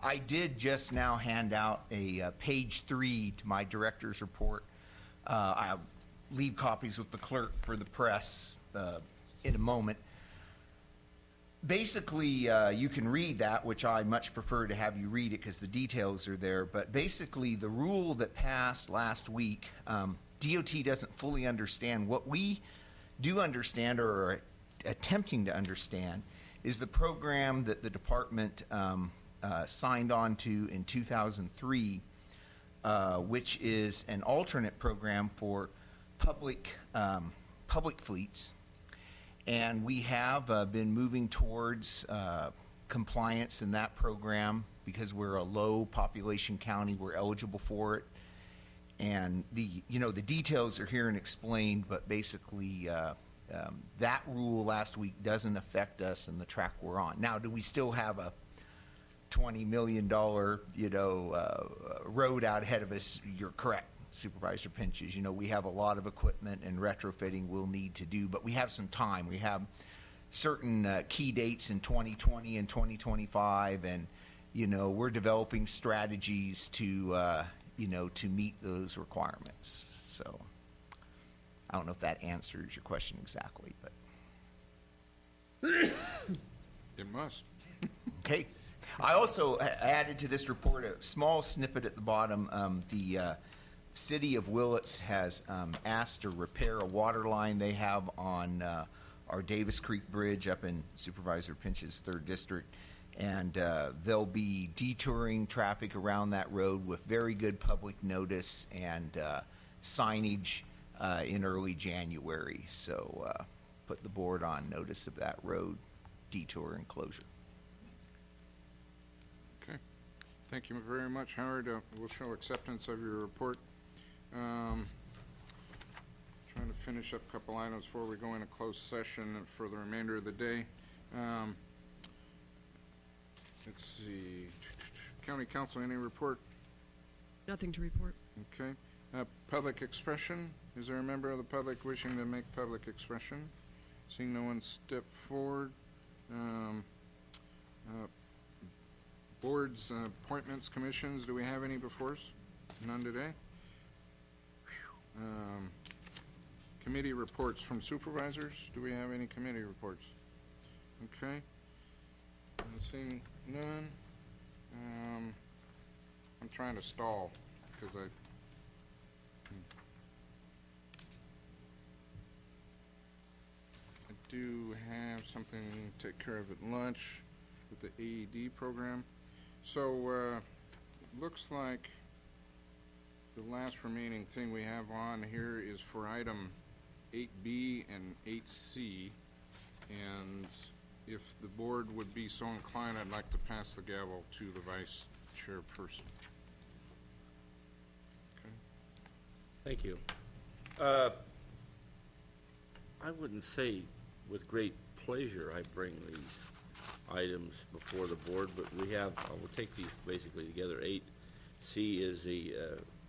I did just now hand out a page 3 to my director's report. I'll leave copies with the clerk for the press in a moment. Basically, you can read that, which I much prefer to have you read it because the details are there. But basically, the rule that passed last week, DOT doesn't fully understand. What we do understand or are attempting to understand is the program that the department signed on to in 2003, which is an alternate program for public fleets. And we have been moving towards compliance in that program because we're a low population county. We're eligible for it. And the details are here and explained, but basically that rule last week doesn't affect us and the track we're on. Now, do we still have a $20 million, road out ahead of us? You're correct, Supervisor Pinches. We have a lot of equipment and retrofitting we'll need to do, but we have some time. We have certain key dates in 2020 and 2025, and, we're developing strategies to meet those requirements. So I don't know if that answers your question exactly, but. It must. Okay. I also added to this report a small snippet at the bottom. The city of Willits has asked to repair a water line they have on our Davis Creek Bridge up in Supervisor Pinch's 3rd District. And they'll be detouring traffic around that road with very good public notice and signage in early January. So put the board on notice of that road detour and closure. Okay. Thank you very much, Howard. We'll show acceptance of your report. Trying to finish up a couple items before we go into closed session for the remainder of the day. Let's see. County Council, any report? Nothing to report. Okay. Public expression. Is there a member of the public wishing to make public expression? Seeing no one step forward. Boards, appointments, commissions, do we have any before us? None today. Committee reports from supervisors. Do we have any committee reports? Okay. Seeing none. I'm trying to stall because I do have something to take care of at lunch with the AED program. So looks like the last remaining thing we have on here is for item 8B and 8C, and if the board would be so inclined, I'd like to pass the gavel to the vice chairperson. Okay. Thank you. I wouldn't say with great pleasure I bring these items before the board, but we'll take these basically together. 8C is the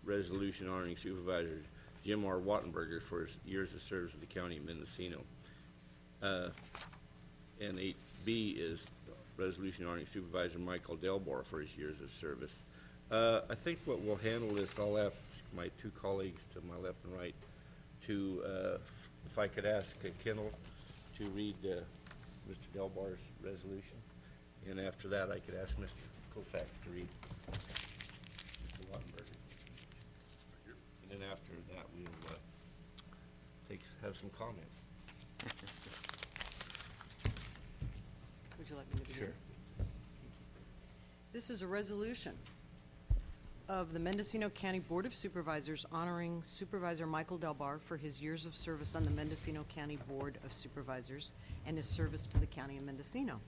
resolution honoring Supervisor Jim R. Wattenberger for his years of service with the County of Mendocino. And 8B is resolution honoring Supervisor Michael Delbar for his years of service. I think what we'll handle is I'll ask my two colleagues to my left and right to, if I could ask Kendall to read Mr. Delbar's resolution, and after that I could ask Mr. Kofak to read Mr. Wattenberger. And then after that we'll have some comments. Would you like me to begin? Sure. This is a resolution of the Mendocino County Board of Supervisors honoring Supervisor Michael Delbar for his years of service on the Mendocino County Board of Supervisors and his service to the County of Mendocino.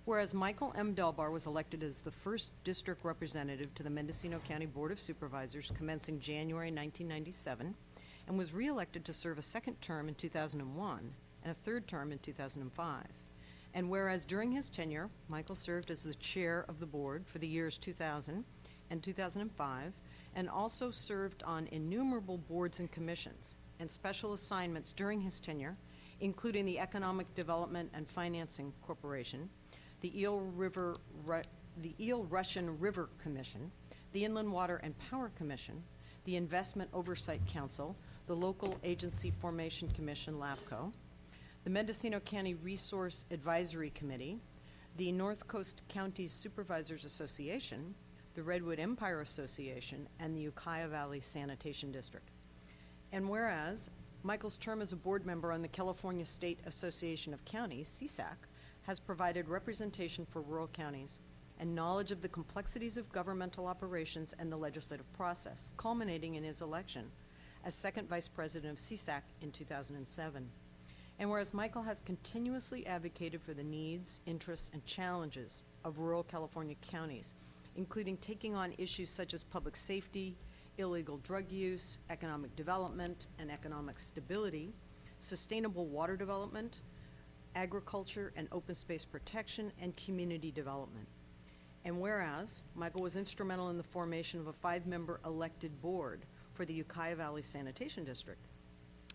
Whereas Michael M. Delbar was elected as the first district representative to the Mendocino County Board of Supervisors commencing January 1997, and was re-elected to serve a second term in 2001 and a third term in 2005. And whereas during his tenure, Michael served as the chair of the board for the years 2000 and 2005, and also served on innumerable boards and commissions and special assignments during his tenure, including the Economic Development and Financing Corporation, the Eel River the Eel Russian River Commission, the Inland Water and Power Commission, the Investment Oversight Council, the Local Agency Formation Commission, LAFCO, the Mendocino County Resource Advisory Committee, the North Coast Counties Supervisors Association, the Redwood Empire Association, and the Ukiah Valley Sanitation District. And whereas Michael's term as a board member on the California State Association of Counties, CSAC, has provided representation for rural counties and knowledge of the complexities of governmental operations and the legislative process, culminating in his election as second vice president of CSAC in 2007. And whereas Michael has continuously advocated for the needs, interests, and challenges of rural California counties, including taking on issues such as public safety, illegal drug use, economic development and economic stability, sustainable water development, agriculture and open space protection, and community development. And whereas Michael was instrumental in the formation of a 5-member elected board for the Ukiah Valley Sanitation District,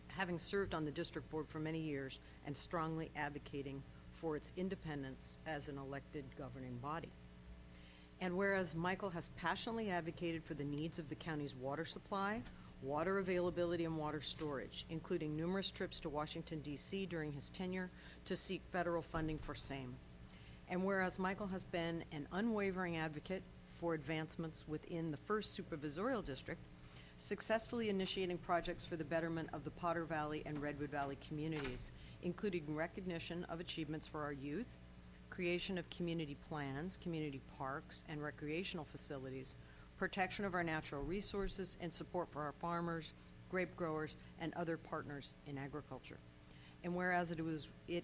having served on the district board for many years and strongly advocating for its independence as an elected governing body. And whereas Michael has passionately advocated for the needs of the county's water supply, water availability, and water storage, including numerous trips to Washington, D.C. during his tenure to seek federal funding for same. And whereas Michael has been an unwavering advocate for advancements within the 1st Supervisorial District, successfully initiating projects for the betterment of the Potter Valley and Redwood Valley communities, including recognition of achievements for our youth, creation of community plans, community parks, and recreational facilities, protection of our natural resources, and support for our farmers, grape growers, and other partners in agriculture. And whereas it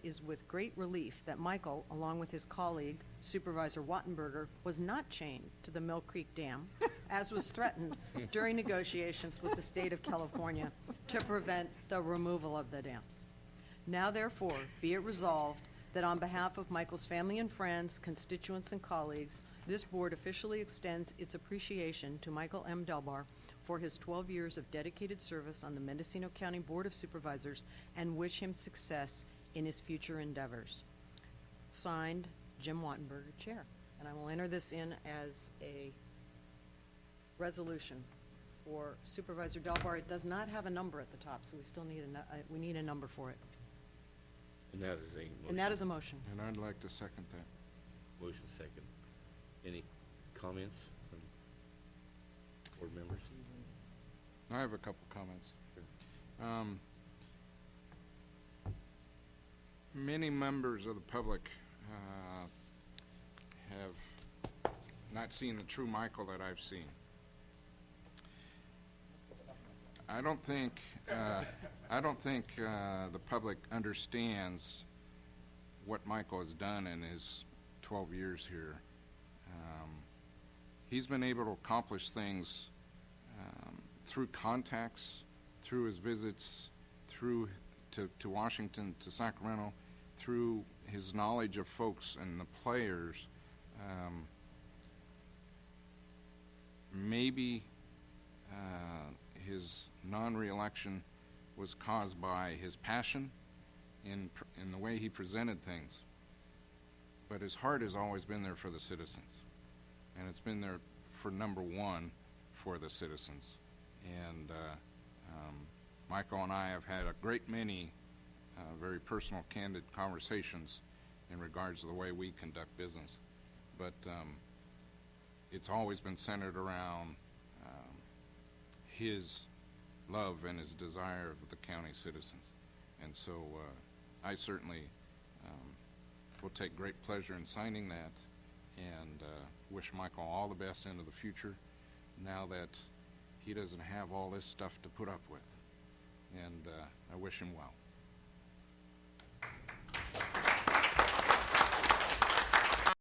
is with great relief that Michael, along with his colleague, Supervisor Wattenberger, was not chained to the Mill Creek Dam, as was threatened during negotiations with the state of California to prevent the removal of the dams. Now therefore, be it resolved that on behalf of Michael's family and friends, constituents, and colleagues, this board officially extends its appreciation to Michael M. Delbar for his 12 years of dedicated service on the Mendocino County Board of Supervisors and wish him success in his future endeavors. Signed, Jim Wattenberger, Chair. And I will enter this in as a resolution for Supervisor Delbar. It does not have a number at the top, so we still need we need a number for it. And that is a motion. And that is a motion. And I'd like to second that. Motion second. Any comments from board members? I have a couple comments. Sure. Many members of the public have not seen the true Michael that I've seen. I don't think the public understands what Michael has done in his 12 years here. He's been able to accomplish things through contacts, through his visits, through to Washington, to Sacramento, through his knowledge of folks and the players. Maybe his non-reelection was caused by his passion in the way he presented things. But his heart has always been there for the citizens. And it's been there for number one for the citizens. And Michael and I have had a great many very personal, candid conversations in regards to the way we conduct business. But it's always been centered around his love and his desire of the county citizens. And so I certainly will take great pleasure in signing that, and wish Michael all the best into the future now that he doesn't have all this stuff to put up with. And I wish him well.